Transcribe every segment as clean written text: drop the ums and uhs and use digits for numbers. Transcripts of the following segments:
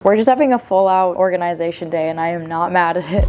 We're just having a full out organization day and I am not mad at it.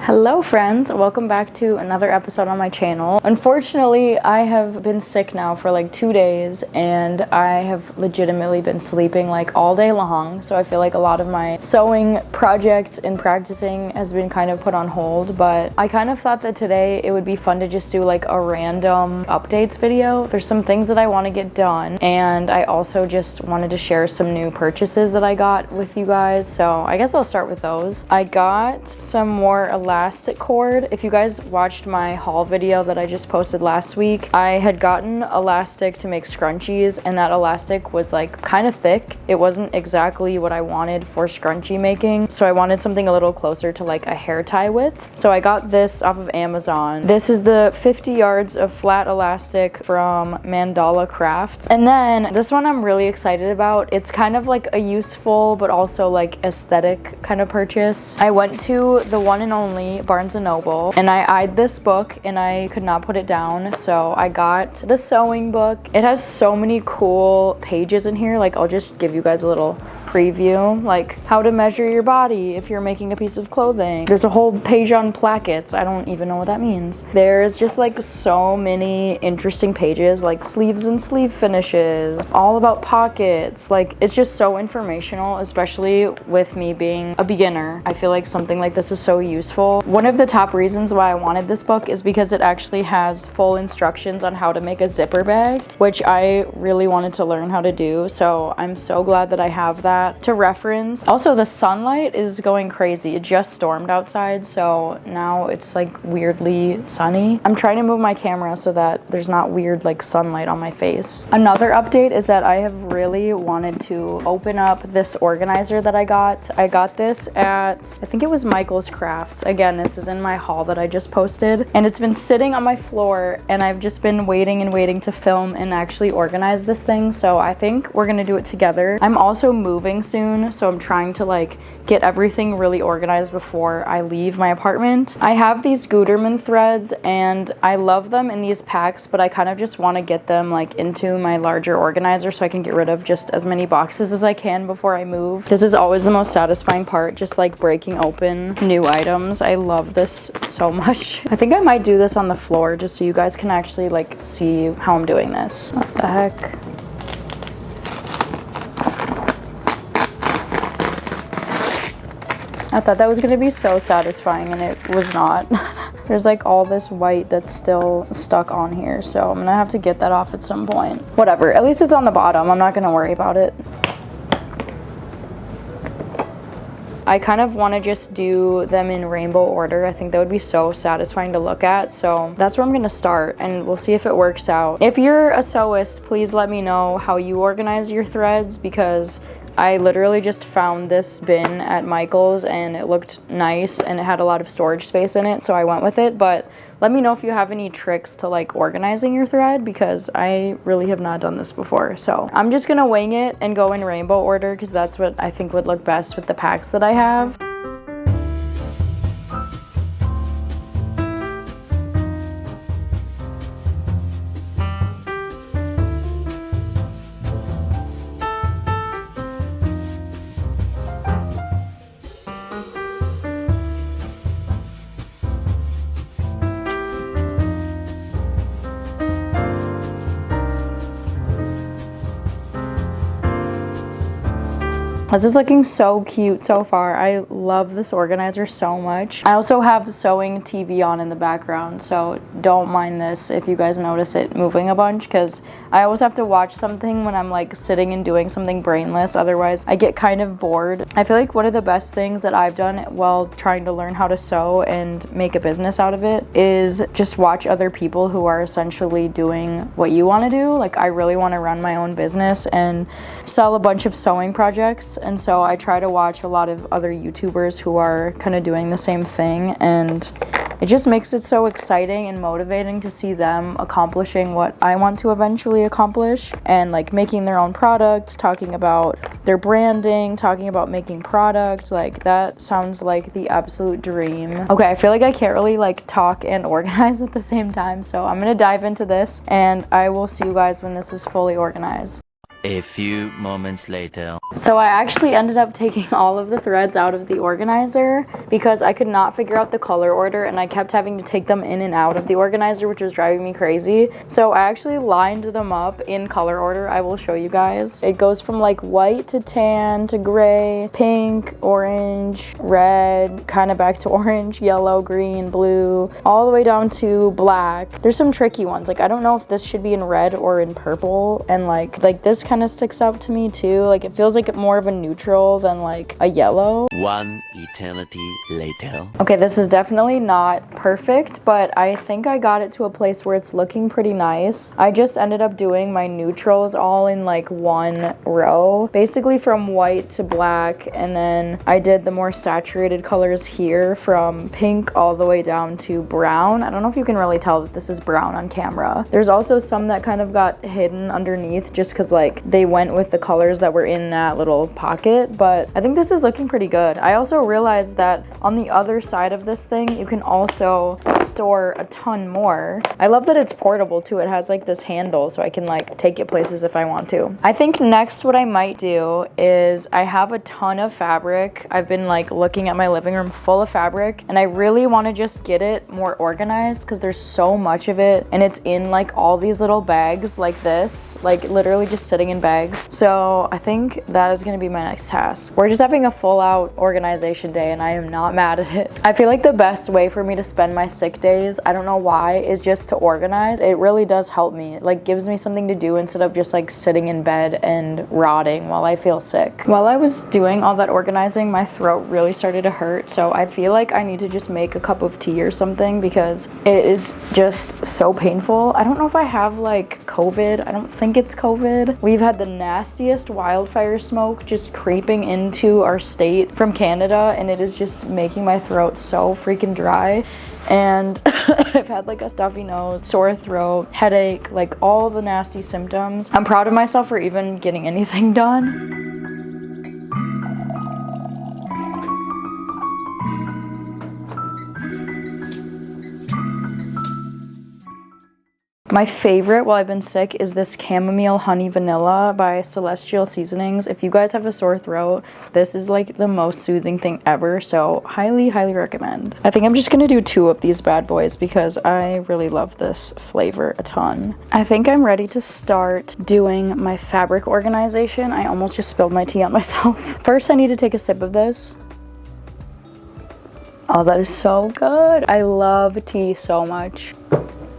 Hello friends, welcome back to another episode on my channel. Unfortunately, I have been sick now for like 2 days and I have legitimately been sleeping like all day long. So I feel like a lot of my sewing projects and practicing has been kind of put on hold, but I kind of thought that today it would be fun to just do like a random updates video. There's some things that I want to get done and I also just wanted to share some new purchases that I got with you guys. So I guess I'll start with those. I got some more elastic cord. If you guys watched my haul video that I just posted last week, I had gotten elastic to make scrunchies and that elastic was like kind of thick. It wasn't exactly what I wanted for scrunchie making, so I wanted something a little closer to like a hair tie width. So I got this off of Amazon. This is the 50 yards of flat elastic from Mandala Crafts. And then this one I'm really excited about. It's kind of like a useful but also like aesthetic kind of purchase. I went to the one and only Barnes & Noble and I eyed this book and I could not put it down, so I got the sewing book. It has so many cool pages in here. Like I'll just give you guys a little preview, like how to measure your body if you're making a piece of clothing. There's a whole page on plackets. I don't even know what that means. There's just like so many interesting pages, like sleeves and sleeve finishes, all about pockets. Like it's just so informational, especially with me being a beginner. I feel like something like this is so useful. One of the top reasons why I wanted this book is because it actually has full instructions on how to make a zipper bag, which I really wanted to learn how to do. So I'm so glad that I have that to reference. Also, the sunlight is going crazy. It just stormed outside, so now it's like weirdly sunny. I'm trying to move my camera so that there's not weird like sunlight on my face. Another update is that I have really wanted to open up this organizer that I got. I got this at, I think it was Michael's Crafts. Again, this is in my haul that I just posted and it's been sitting on my floor and I've just been waiting and waiting to film and actually organize this thing. So I think we're gonna do it together. I'm also moving soon, so I'm trying to like get everything really organized before I leave my apartment. I have these Gutermann threads and I love them in these packs, but I kind of just want to get them like into my larger organizer so I can get rid of just as many boxes as I can before I move. This is always the most satisfying part, just like breaking open new items. I love this so much. I think I might do this on the floor just so you guys can actually like see how I'm doing this. What the heck? I thought that was gonna be so satisfying and it was not. There's like all this white that's still stuck on here, so I'm gonna have to get that off at some point. Whatever, at least it's on the bottom. I'm not gonna worry about it. I kind of want to just do them in rainbow order. I think that would be so satisfying to look at. So that's where I'm going to start and we'll see if it works out. If you're a sewist, please let me know how you organize your threads because I literally just found this bin at Michael's and it looked nice and it had a lot of storage space in it, so I went with it. But let me know if you have any tricks to like organizing your thread because I really have not done this before. So I'm just gonna wing it and go in rainbow order because that's what I think would look best with the packs that I have. This is looking so cute so far. I love this organizer so much. I also have sewing TV on in the background, so don't mind this if you guys notice it moving a bunch because I always have to watch something when I'm like sitting and doing something brainless. Otherwise, I get kind of bored. I feel like one of the best things that I've done while trying to learn how to sew and make a business out of it is just watch other people who are essentially doing what you want to do. Like I really want to run my own business and sell a bunch of sewing projects. And so I try to watch a lot of other YouTubers who are kind of doing the same thing, and it just makes it so exciting and motivating to see them accomplishing what I want to eventually accomplish, and like making their own products, talking about their branding, talking about making products. Like that sounds like the absolute dream. Okay, I feel like I can't really like talk and organize at the same time, so I'm gonna dive into this and I will see you guys when this is fully organized. A few moments later. So I actually ended up taking all of the threads out of the organizer because I could not figure out the color order, and I kept having to take them in and out of the organizer, which was driving me crazy. So I actually lined them up in color order. I will show you guys. It goes from like white to tan to gray, pink, orange, red, kind of back to orange, yellow, green, blue, all the way down to black. There's some tricky ones. Like I don't know if this should be in red or in purple, and like this kind of sticks out to me too. Like it feels like more of a neutral than like a yellow. One eternity later. Okay, this is definitely not perfect, but I think I got it to a place where it's looking pretty nice. I just ended up doing my neutrals all in like one row, basically from white to black, and then I did the more saturated colors here from pink all the way down to brown. I don't know if you can really tell that this is brown on camera. There's also some that kind of got hidden underneath just because like they went with the colors that were in that little pocket, but I think this is looking pretty good. I also realized that on the other side of this thing, you can also store a ton more. I love that it's portable too. It has like this handle so I can like take it places if I want to. I think next what I might do is I have a ton of fabric. I've been like looking at my living room full of fabric, and I really want to just get it more organized because there's so much of it, and it's in like all these little bags like this, like literally just sitting in bags. So I think that is going to be my next task. We're just having a full out organization day and I am not mad at it. I feel like the best way for me to spend my sick days, I don't know why, is just to organize. It really does help me. It like gives me something to do instead of just like sitting in bed and rotting while I feel sick. While I was doing all that organizing, my throat really started to hurt, so I feel like I need to just make a cup of tea or something because it is just so painful. I don't know if I have like COVID. I don't think it's COVID. We've had the nastiest wildfire smoke just creeping into our state from Canada, and it is just making my throat so freaking dry. And I've had like a stuffy nose, sore throat, headache, like all the nasty symptoms. I'm proud of myself for even getting anything done. My favorite while I've been sick is this chamomile honey vanilla by Celestial Seasonings. If you guys have a sore throat, this is like the most soothing thing ever, so highly recommend. I think I'm just gonna do 2 of these bad boys because I really love this flavor a ton. I think I'm ready to start doing my fabric organization. I almost just spilled my tea on myself. First, I need to take a sip of this. Oh, that is so good. I love tea so much.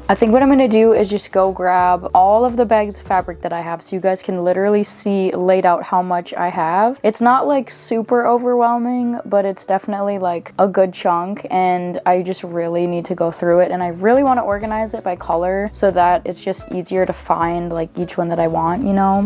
I think what I'm gonna do is just go grab all of the bags of fabric that I have so you guys can literally see laid out how much I have. It's not like super overwhelming, but it's definitely like a good chunk, and I just really need to go through it, and I really want to organize it by color so that it's just easier to find like each one that I want, you know?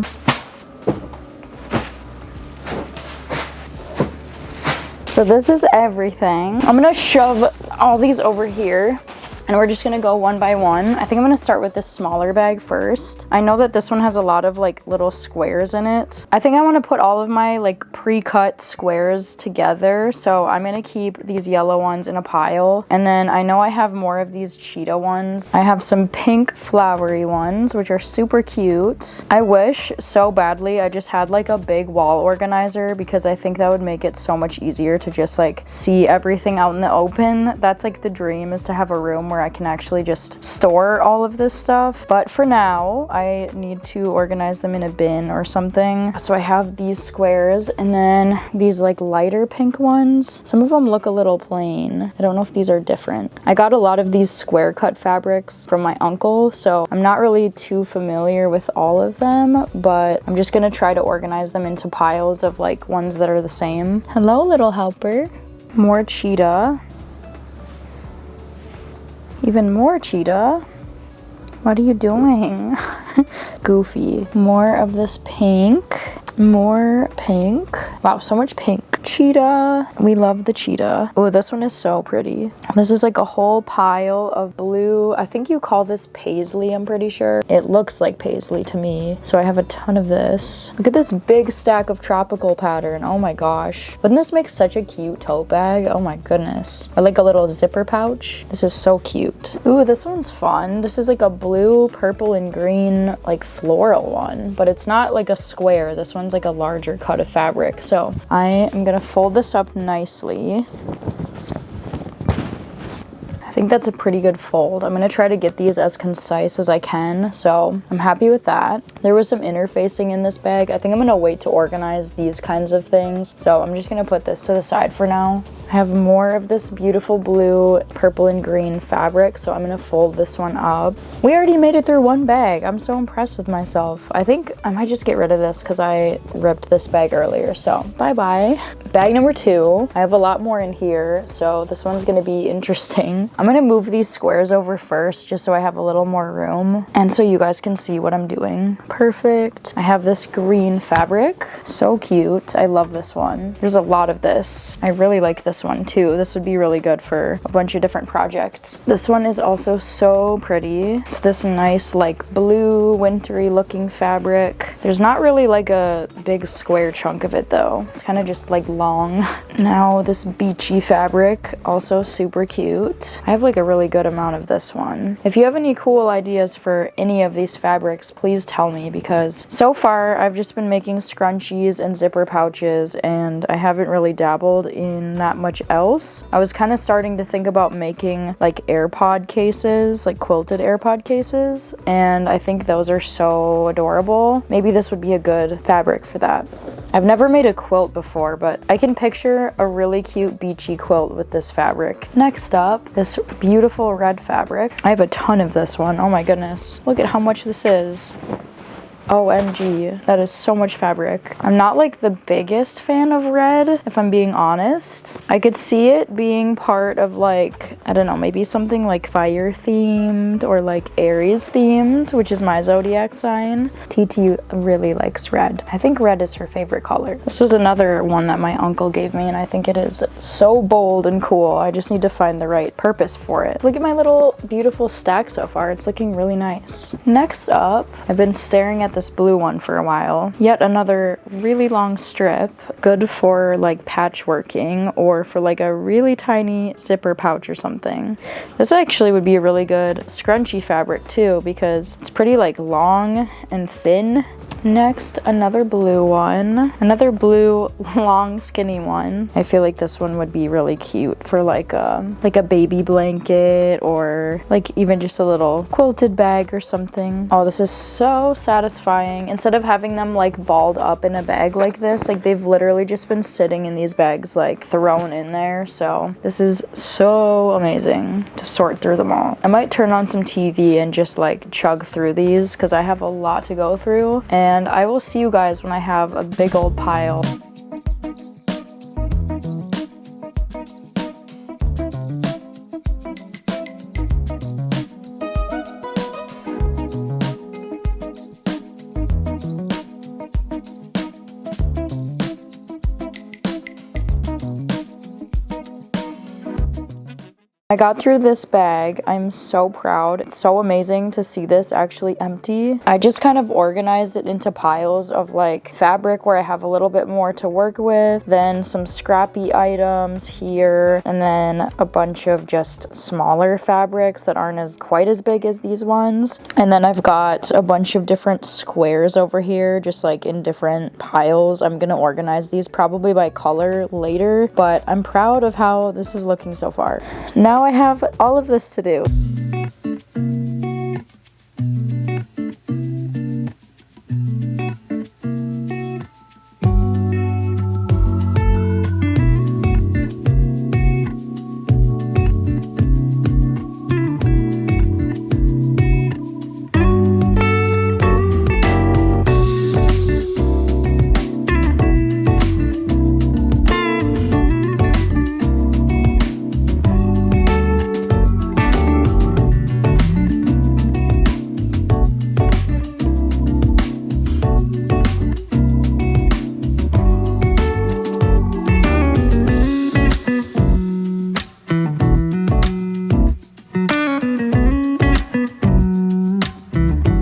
So this is everything. I'm gonna shove all these over here, and we're just gonna go one by one. I think I'm gonna start with this smaller bag first. I know that this one has a lot of like little squares in it. I think I wanna put all of my like pre-cut squares together. So I'm gonna keep these yellow ones in a pile. And then I know I have more of these cheetah ones. I have some pink flowery ones, which are super cute. I wish so badly I just had like a big wall organizer because I think that would make it so much easier to just like see everything out in the open. That's like the dream, is to have a room where I can actually just store all of this stuff. But for now, I need to organize them in a bin or something. So I have these squares and then these like lighter pink ones. Some of them look a little plain. I don't know if these are different. I got a lot of these square cut fabrics from my uncle, so I'm not really too familiar with all of them, but I'm just gonna try to organize them into piles of like ones that are the same. Hello, little helper. More cheetah. Even more cheetah. What are you doing? Goofy. More of this pink. More pink. Wow, so much pink. Cheetah. We love the cheetah. Oh, this one is so pretty. This is like a whole pile of blue. I think you call this paisley, I'm pretty sure. It looks like paisley to me. So I have a ton of this. Look at this big stack of tropical pattern. Oh my gosh. Wouldn't this make such a cute tote bag? Oh my goodness. Or like a little zipper pouch. This is so cute. Ooh, this one's fun. This is like a blue, purple, and green like floral one. But it's not like a square. This one's like a larger cut of fabric. So I am gonna fold this up nicely. I think that's a pretty good fold. I'm gonna try to get these as concise as I can, so I'm happy with that. There was some interfacing in this bag. I think I'm gonna wait to organize these kinds of things, so I'm just gonna put this to the side for now. I have more of this beautiful blue, purple, and green fabric, so I'm gonna fold this one up. We already made it through one bag. I'm so impressed with myself. I think I might just get rid of this because I ripped this bag earlier, so bye-bye. Bag number 2. I have a lot more in here, so this one's gonna be interesting. I'm gonna move these squares over first just so I have a little more room and so you guys can see what I'm doing. Perfect. I have this green fabric. So cute. I love this one. There's a lot of this. I really like this one too. This would be really good for a bunch of different projects. This one is also so pretty. It's this nice like blue wintry looking fabric. There's not really like a big square chunk of it though. It's kind of just like long. Now this beachy fabric, also super cute. I have like a really good amount of this one. If you have any cool ideas for any of these fabrics, please tell me because so far I've just been making scrunchies and zipper pouches and I haven't really dabbled in that much else. I was kind of starting to think about making like AirPod cases, like quilted AirPod cases, and I think those are so adorable. Maybe this would be a good fabric for that. I've never made a quilt before, but I can picture a really cute beachy quilt with this fabric. Next up, this beautiful red fabric. I have a ton of this one. Oh my goodness. Look at how much this is. OMG, that is so much fabric. I'm not like the biggest fan of red, if I'm being honest. I could see it being part of like, I don't know, maybe something like fire themed or like Aries themed, which is my zodiac sign. TT really likes red. I think red is her favorite color. This was another one that my uncle gave me and I think it is so bold and cool. I just need to find the right purpose for it. Look at my little beautiful stack so far. It's looking really nice. Next up, I've been staring at this blue one for a while. Yet another really long strip, good for like patchworking or for like a really tiny zipper pouch or something. This actually would be a really good scrunchy fabric too because it's pretty like long and thin. Next, another blue one. Another blue, long, skinny one. I feel like this one would be really cute for like a baby blanket or like even just a little quilted bag or something. Oh, this is so satisfying. Instead of having them like balled up in a bag like this, like they've literally just been sitting in these bags like thrown in there. So this is so amazing to sort through them all. I might turn on some TV and just like chug through these because I have a lot to go through. And I will see you guys when I have a big old pile. I got through this bag. I'm so proud. It's so amazing to see this actually empty. I just kind of organized it into piles of like fabric where I have a little bit more to work with, then some scrappy items here, and then a bunch of just smaller fabrics that aren't quite as big as these ones. And then I've got a bunch of different squares over here, just like in different piles. I'm gonna organize these probably by color later, but I'm proud of how this is looking so far. Now I have all of this to do.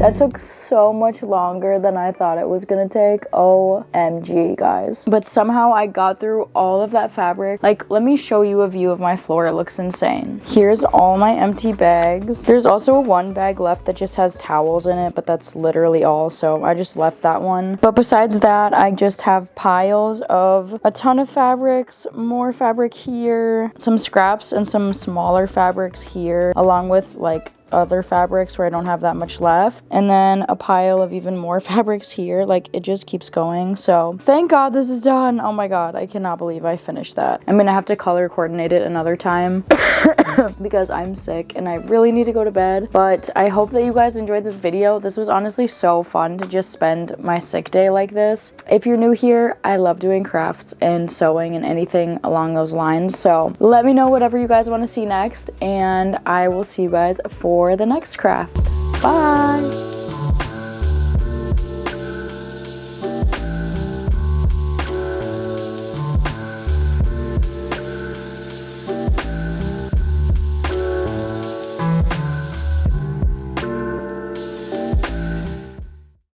That took so much longer than I thought it was gonna take. OMG, guys. But somehow I got through all of that fabric. Like, let me show you a view of my floor. It looks insane. Here's all my empty bags. There's also one bag left that just has towels in it, but that's literally all, so I just left that one. But besides that, I just have piles of a ton of fabrics, more fabric here, some scraps and some smaller fabrics here, along with like other fabrics where I don't have that much left, and then a pile of even more fabrics here. Like, it just keeps going. So thank God this is done. Oh my God, I cannot believe I finished that. I'm gonna have to color coordinate it another time because I'm sick and I really need to go to bed. But I hope that you guys enjoyed this video. This was honestly so fun to just spend my sick day like this. If you're new here, I love doing crafts and sewing and anything along those lines, so let me know whatever you guys want to see next, and I will see you guys for the next craft. Bye!